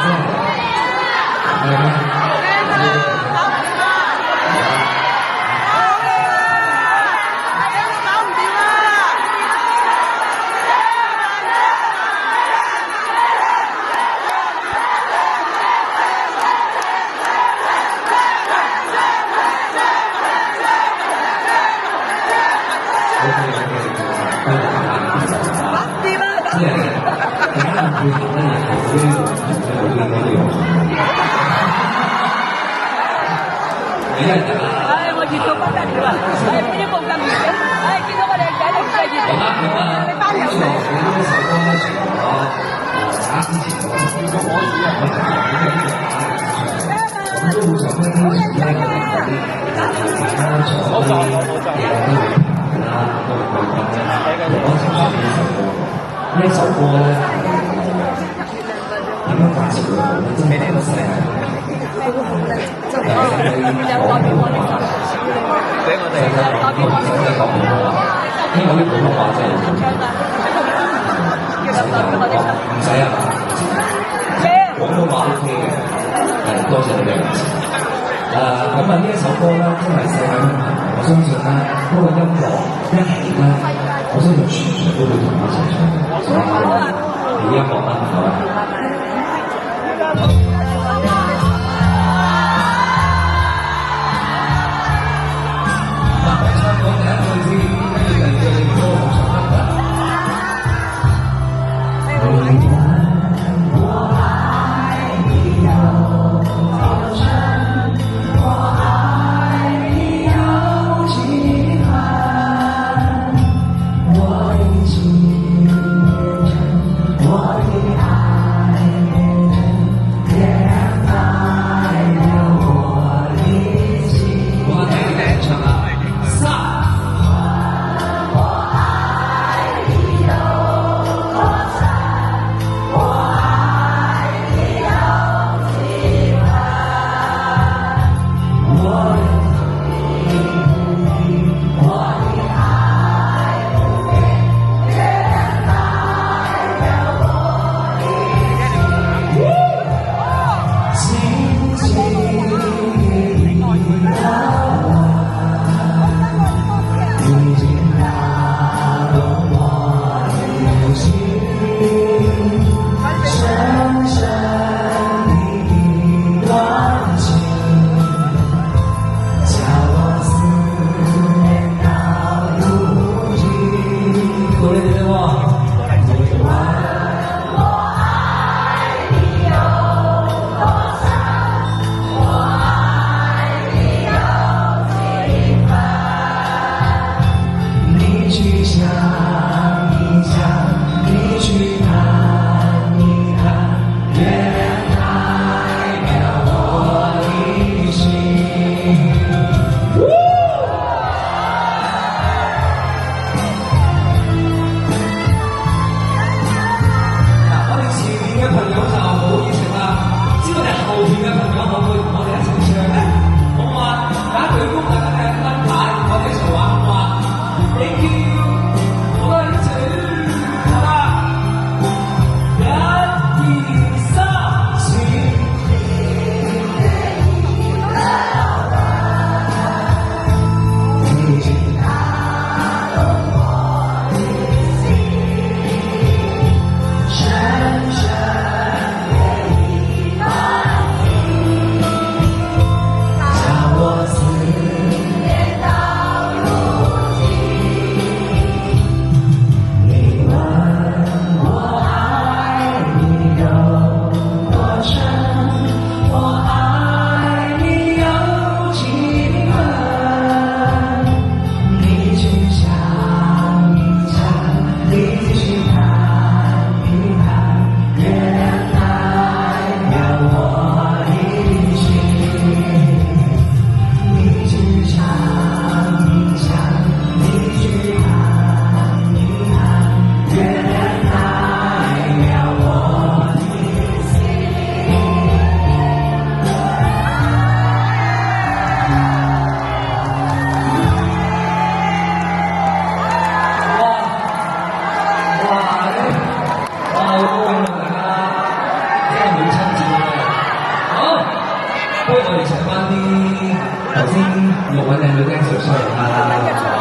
係咩？即係點解配合咧？又係好呢個你一日啊！我熱到不得了啊！邊啲冇咁熱嘅？見到我靚仔都唔使熱。好啦，咁啊，呢首呢首歌咧，除咗打之前我都可以啊，咁都會想聽啲咧，其他場啲嘢都會啦，都會講咧。我請翻呢首歌咧，點樣介紹佢好咧？真係都係。有代表我哋俾我哋講普通話，因為啲普通話真係唔使啊，廣東話 OK 嘅，係多謝你哋。咁啊呢一首歌咧，真係世界音頻，我相信咧，嗰個音樂一起咧，我相信全場都會同我一齊唱嘅。你音樂啦，好啊。不如我哋請翻啲頭先錄緊靚女 dancer 出嚟啦。